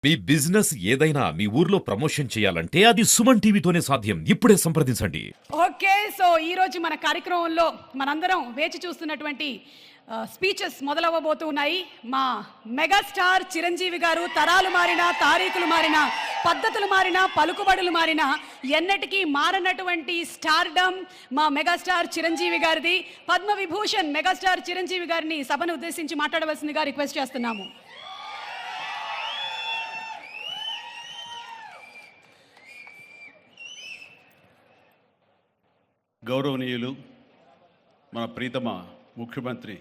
మీ business ఏదైనా మీ ఊర్లో promotion చేయాలంటే అది సుమన్ టీవీతోనే సాధ్యం. ఇప్పుడే సంప్రదించండి. ఓకే. సో ఈరోజు మన కార్యక్రమంలో మనందరం వేచి చూస్తున్నటువంటి స్పీచెస్ మొదలవ్వబోతూ ఉన్నాయి. మా మెగాస్టార్ చిరంజీవి గారు తరాలు మారినా, తారీఖులు మారినా, పద్ధతులు మారినా, పలుకుబడులు మారినా ఎన్నటికీ మారనటువంటి స్టార్డమ్ మా మెగాస్టార్ చిరంజీవి గారిది. పద్మవిభూషణ్ మెగాస్టార్ చిరంజీవి గారిని సభను ఉద్దేశించి మాట్లాడవలసిందిగా రిక్వెస్ట్ చేస్తున్నాము. గౌరవనీయులు మన ప్రీతమ ముఖ్యమంత్రి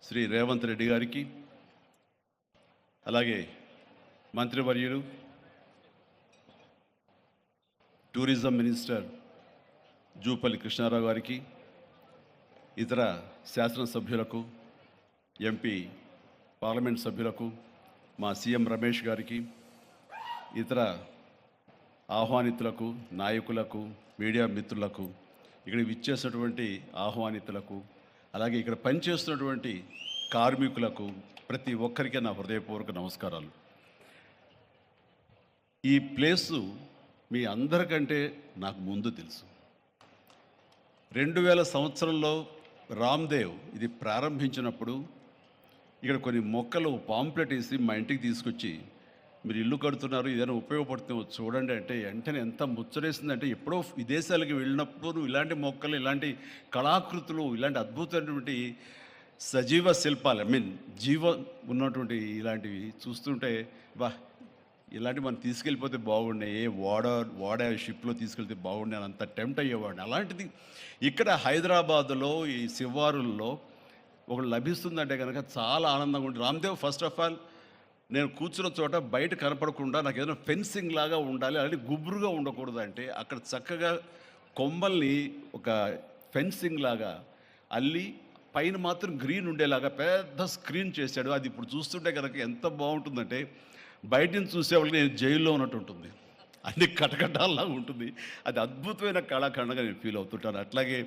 శ్రీ రేవంత్ రెడ్డి గారికి, అలాగే మంత్రివర్యులు టూరిజం మినిస్టర్ జూపల్లి కృష్ణారావు గారికి, ఇతర శాసనసభ్యులకు, ఎంపీ పార్లమెంట్ సభ్యులకు, మా సీఎం రమేష్ గారికి, ఇతర ఆహ్వానితులకు, నాయకులకు, మీడియా మిత్రులకు, ఇక్కడ విచ్చేసినటువంటి ఆహ్వానితులకు, అలాగే ఇక్కడ పనిచేస్తున్నటువంటి కార్మికులకు, ప్రతి ఒక్కరికి నా హృదయపూర్వక నమస్కారాలు. ఈ ప్లేసు మీ అందరికంటే నాకు ముందు తెలుసు. 2000 సంవత్సరంలో రామ్దేవ్ ఇది ప్రారంభించినప్పుడు ఇక్కడ కొన్ని మొక్కలు పాంప్లెట్ వేసి మా ఇంటికి తీసుకొచ్చి, మీరు ఇల్లు కడుతున్నారు, ఏదైనా ఉపయోగపడుతుందో చూడండి అంటే వెంటనే ఎంత ముచ్చటేసిందంటే, ఎప్పుడో విదేశాలకు వెళ్ళినప్పుడు ఇలాంటి మొక్కలు, ఇలాంటి కళాకృతులు, ఇలాంటి అద్భుతమైనటువంటి సజీవ శిల్పాలు, జీవం ఉన్నటువంటి ఇలాంటివి చూస్తుంటే బా ఇలాంటివి మనం తీసుకెళ్ళిపోతే బాగుండే, వాడ షిప్లో తీసుకెళ్తే బాగుండే అని అంత టెంప్ట్ అయ్యేవాడిని. అలాంటిది ఇక్కడ హైదరాబాదులో ఈ శివారుల్లో ఒకటి లభిస్తుందంటే కనుక చాలా ఆనందంగా ఉంటుంది. రామ్దేవ్ ఫస్ట్ ఆఫ్ ఆల్ నేను కూర్చున్న చోట బయట కనపడకుండా నాకు ఏదైనా ఫెన్సింగ్ లాగా ఉండాలి, అలాంటి గుబురుగా ఉండకూడదు అంటే అక్కడ చక్కగా కొమ్మల్ని ఒక ఫెన్సింగ్ లాగా అల్లి పైన మాత్రం గ్రీన్ ఉండేలాగా పెద్ద స్క్రీన్ చేశాడు. అది ఇప్పుడు చూస్తుంటే కనుక ఎంత బాగుంటుందంటే బయట నుంచి చూసేవాళ్ళకి నేను జైల్లో ఉన్నట్టు ఉంటుంది, అన్ని కటకటాల్లాగా ఉంటుంది. అది అద్భుతమైన కళాఖండగా నేను ఫీల్ అవుతుంటాను. అట్లాగే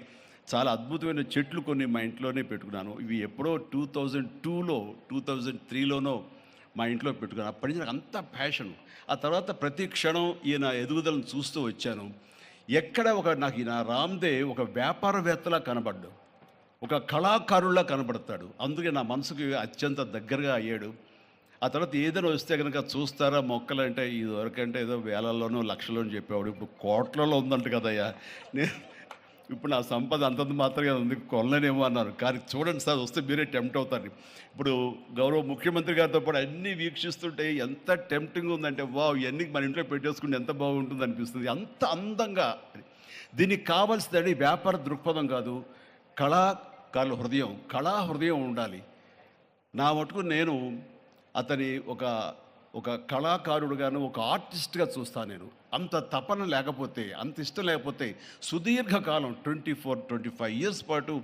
చాలా అద్భుతమైన చెట్లు కొన్ని మా ఇంట్లోనే పెట్టుకున్నాను. ఇవి ఎప్పుడో 2002లో 2003లోనో మా ఇంట్లో పెట్టుకున్నాను. అప్పటి నుంచి నాకు అంత ప్యాషన్. ఆ తర్వాత ప్రతి క్షణం ఈయన ఎదుగుదలను చూస్తూ వచ్చాను. ఎక్కడ నాకు ఈయన రామ్దేవ్ ఒక వ్యాపారవేత్తలా కనబడ్డాడు, ఒక కళాకారుల్లా కనబడతాడు. అందుకే నా మనసుకి అత్యంత దగ్గరగా అయ్యాడు. ఆ తర్వాత ఏదైనా వస్తే కనుక చూస్తారా మొక్కలు అంటే, ఇదివరకంటే ఏదో వేలల్లోనో లక్షల్లోనూ చెప్పేవాడు, ఇప్పుడు కోట్లలో ఉందంట కదయ్యా. నేను ఇప్పుడు నా సంపద అంతంత మాత్రమే ఉంది, కొనలేనేమో అన్నారు. కానీ చూడండి సార్, వస్తే మీరే టెంప్ట్ అవుతారు. ఇప్పుడు గౌరవ ముఖ్యమంత్రి గారితో పాటు అన్నీ వీక్షిస్తుంటే ఎంత టెంప్టింగ్ ఉందంటే, వావ్ ఇవన్నీ మన ఇంట్లో పెట్టేసుకుంటే ఎంత బాగుంటుంది అనిపిస్తుంది. అంత అందంగా. దీనికి కావాల్సిందని వ్యాపార దృక్పథం కాదు, కళాకారుల హృదయం, కళా హృదయం ఉండాలి. నా మటుకు నేను అతని ఒక కళాకారుడుగాను, ఒక ఆర్టిస్ట్గా చూస్తాను. నేను అంత తపన లేకపోతే, అంత ఇష్టం లేకపోతే సుదీర్ఘకాలం 24-25 ఇయర్స్ పాటు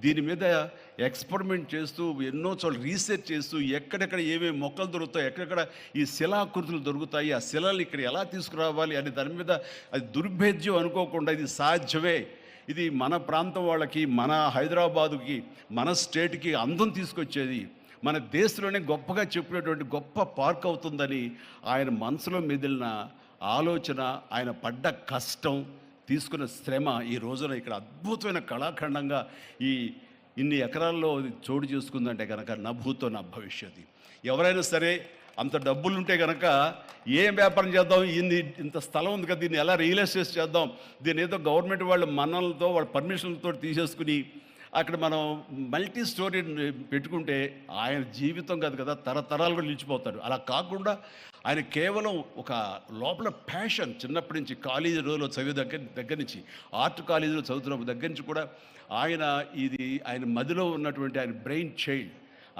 దీని మీద ఎక్స్పెరిమెంట్ చేస్తూ, ఎన్నో చోట్ల రీసెర్చ్ చేస్తూ, ఎక్కడెక్కడ ఏమేమి మొక్కలు దొరుకుతాయి, ఎక్కడెక్కడ ఈ శిలాకృతులు దొరుకుతాయి, ఆ శిలలు ఇక్కడ ఎలా తీసుకురావాలి అని దాని మీద అది దుర్భేద్యం అనుకోకుండా ఇది సాధ్యమే, ఇది మన ప్రాంతం వాళ్ళకి, మన హైదరాబాదుకి, మన స్టేట్కి అందం తీసుకొచ్చేది, మన దేశంలోనే గొప్పగా చెప్పినటువంటి గొప్ప పార్క్ అవుతుందని ఆయన మనసులో మెదిలిన ఆలోచన, ఆయన పడ్డ కష్టం, తీసుకున్న శ్రమ ఈ రోజున ఇక్కడ అద్భుతమైన కళాఖండంగా ఇన్ని ఎకరాల్లో చోటు చేసుకుందంటే కనుక నా భూతో నా భవిష్యత్తు. ఎవరైనా సరే అంత డబ్బులు ఉంటే కనుక ఏం వ్యాపారం చేద్దాం, ఇంత స్థలం ఉంది కదా, దీన్ని ఎలా రియల్ ఎస్టేట్ చేద్దాం, దీన్ని ఏదో గవర్నమెంట్ వాళ్ళ మన్నలతో వాళ్ళ పర్మిషన్లతో తీసేసుకుని అక్కడ మనం మల్టీ స్టోరీ పెట్టుకుంటే ఆయన జీవితం కాదు కదా, తరతరాలు కూడా నిలిచిపోతాడు. అలా కాకుండా ఆయన కేవలం ఒక లోపల ప్యాషన్, చిన్నప్పటి నుంచి కాలేజీ రోజులో చదివే దగ్గర నుంచి, ఆర్ట్ కాలేజీలో చదువుతున్న దగ్గర నుంచి కూడా ఆయన మదిలో ఉన్నటువంటి ఆయన బ్రెయిన్ చైల్డ్.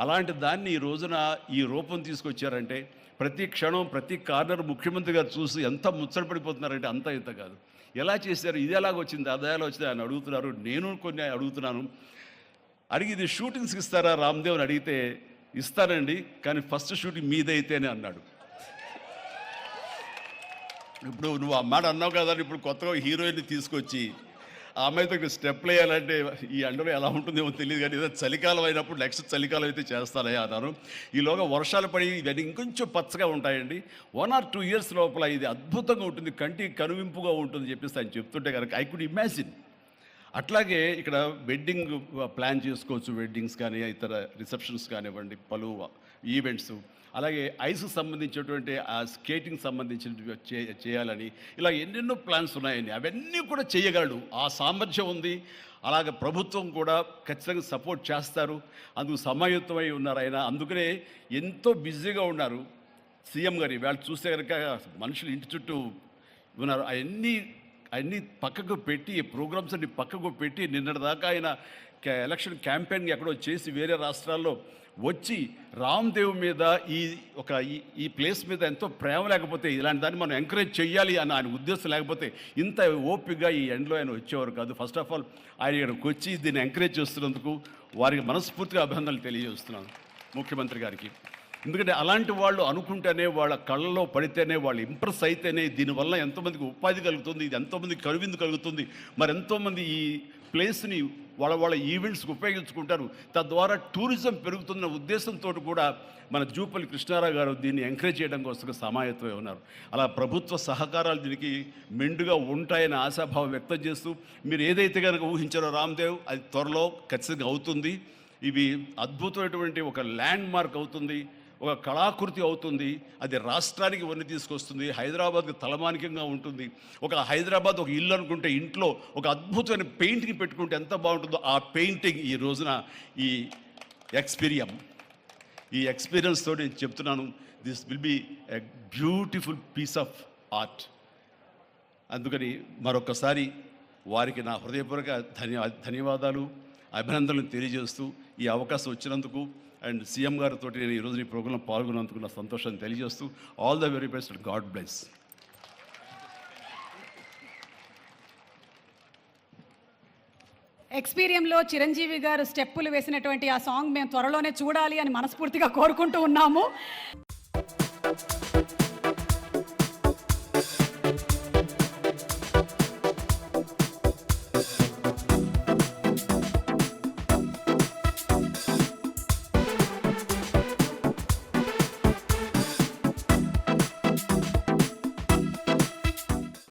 అలాంటి దాన్ని ఈ రోజున ఈ రూపం తీసుకొచ్చారంటే, ప్రతి క్షణం ప్రతి కార్నర్ ముఖ్యమంత్రి గారు చూసి ఎంత ముచ్చటపడిపోతున్నారంటే అంత ఇంత కాదు. ఎలా చేశారు, ఇది ఎలాగొచ్చింది, అది ఎలా వచ్చింది అని అడుగుతున్నారు. నేను కొన్ని అడుగుతున్నాను. అడిగి ఇది షూటింగ్స్కి ఇస్తారా రామ్దేవ్ అని అడిగితే, ఇస్తానండి కానీ ఫస్ట్ షూటింగ్ మీదైతేనే అన్నాడు. ఇప్పుడు నువ్వు ఆ మాట అన్నావు కదా, ఇప్పుడు కొత్తగా హీరోయిన్ని తీసుకొచ్చి ఆ అమ్మాయితో ఇక్కడ స్టెప్లు వేయాలంటే ఈ ఎండలో ఎలా ఉంటుందేమో తెలియదు, కానీ ఏదో చలికాలం అయినప్పుడు నెక్స్ట్ చలికాలం అయితే చేస్తానయ్యా అన్నారు. ఈలోగా వర్షాలు పడి ఇవన్నీ ఇంకొంచెం పచ్చగా ఉంటాయండి. 1 or 2 years లోపల ఇది అద్భుతంగా ఉంటుంది, కంటికి కనువింపుగా ఉంటుంది చెప్పేసి ఆయన చెప్తుంటే కనుక ఐ కుడ్ ఇమాజిన్. అట్లాగే ఇక్కడ వెడ్డింగ్ ప్లాన్ చేసుకోవచ్చు, వెడ్డింగ్స్ కానీ ఇతర రిసెప్షన్స్ కానివ్వండి, పలు ఈవెంట్స్, అలాగే ఐస్కి సంబంధించినటువంటి ఆ స్కేటింగ్ సంబంధించినవి చేయాలని ఇలా ఎన్నెన్నో ప్లాన్స్ ఉన్నాయండి. అవన్నీ కూడా చేయగలడు, ఆ సామర్థ్యం ఉంది. అలాగే ప్రభుత్వం కూడా ఖచ్చితంగా సపోర్ట్ చేస్తారు, అందుకు సమాయుత్తమై ఉన్నారు ఆయన. అందుకనే ఎంతో బిజీగా ఉన్నారు సీఎం గారు. వాళ్ళు చూస్తే కనుక మనుషులు ఇంటి చుట్టూ ఉన్నారు. అవన్నీ పక్కకు పెట్టి, ప్రోగ్రామ్స్ అన్ని పక్కకు పెట్టి నిన్నటిదాకా ఆయన ఎలక్షన్ క్యాంపెయిన్ ఎక్కడో చేసి వేరే రాష్ట్రాల్లో వచ్చి రామ్దేవ్ మీద ఈ ప్లేస్ మీద ఎంతో ప్రేమ లేకపోతే, ఇలాంటి దాన్ని మనం ఎంకరేజ్ చేయాలి అని ఆయన ఉద్దేశం లేకపోతే ఇంత ఓపికగా ఈ ఎండ్లో ఆయన వచ్చేవారు కాదు. ఫస్ట్ ఆఫ్ ఆల్ ఆయన ఇక్కడికి వచ్చి దీన్ని ఎంకరేజ్ చేస్తున్నందుకు వారికి మనస్ఫూర్తిగా అభినందనలు తెలియజేస్తున్నాను ముఖ్యమంత్రి గారికి. ఎందుకంటే అలాంటి వాళ్ళు అనుకుంటేనే, వాళ్ళ కళ్ళలో పడితేనే, వాళ్ళు ఇంప్రెస్ అయితేనే దీనివల్ల ఎంతోమందికి ఉపాధి కలుగుతుంది, ఇది ఎంతోమందికి కనువిందు కలుగుతుంది. మరి ఎంతోమంది ఈ ప్లేస్ని వాళ్ళ ఈవెంట్స్కి ఉపయోగించుకుంటారు, తద్వారా టూరిజం పెరుగుతున్న ఉద్దేశంతో కూడా మన జూపల్లి కృష్ణారావు గారు దీన్ని ఎంకరేజ్ చేయడం కోసం సమాయత్తమై ఉన్నారు. అలా ప్రభుత్వ సహకారాలు దీనికి మెండుగా ఉంటాయని ఆశాభావం వ్యక్తం చేస్తూ, మీరు ఏదైతే కనుక ఊహించారో రామ్దేవ్, అది త్వరలో ఖచ్చితంగా అవుతుంది. ఇవి అద్భుతమైనటువంటి ఒక ల్యాండ్ మార్క్ అవుతుంది, ఒక కళాకృతి అవుతుంది. అది రాష్ట్రానికి వన్నీ తీసుకొస్తుంది, హైదరాబాద్కి తలమానికంగా ఉంటుంది. ఒక హైదరాబాద్ ఒక ఇల్లు అనుకుంటే ఇంట్లో ఒక అద్భుతమైన పెయింటింగ్ పెట్టుకుంటే ఎంత బాగుంటుందో, ఆ పెయింటింగ్ ఈ రోజున ఈ ఎక్స్పీరియన్స్తో నేను చెప్తున్నాను, this will be a beautiful piece of art. అందుకని మరొకసారి వారికి నా హృదయపూర్వక ధన్యవాదాలు, అభినందనలు తెలియజేస్తూ ఈ అవకాశం వచ్చినందుకు అండ్ సీఎం గారితో నేను ఈరోజు ఈ ప్రోగ్రాంలో పాల్గొన్నందుకు నా సంతోషాన్ని తెలియజేస్తూ all the very best, God bless. ఎక్స్పీరియంలో చిరంజీవి గారు స్టెప్పులు వేసినటువంటి ఆ సాంగ్ మేము త్వరలోనే చూడాలి అని మనస్ఫూర్తిగా కోరుకుంటూ ఉన్నాము.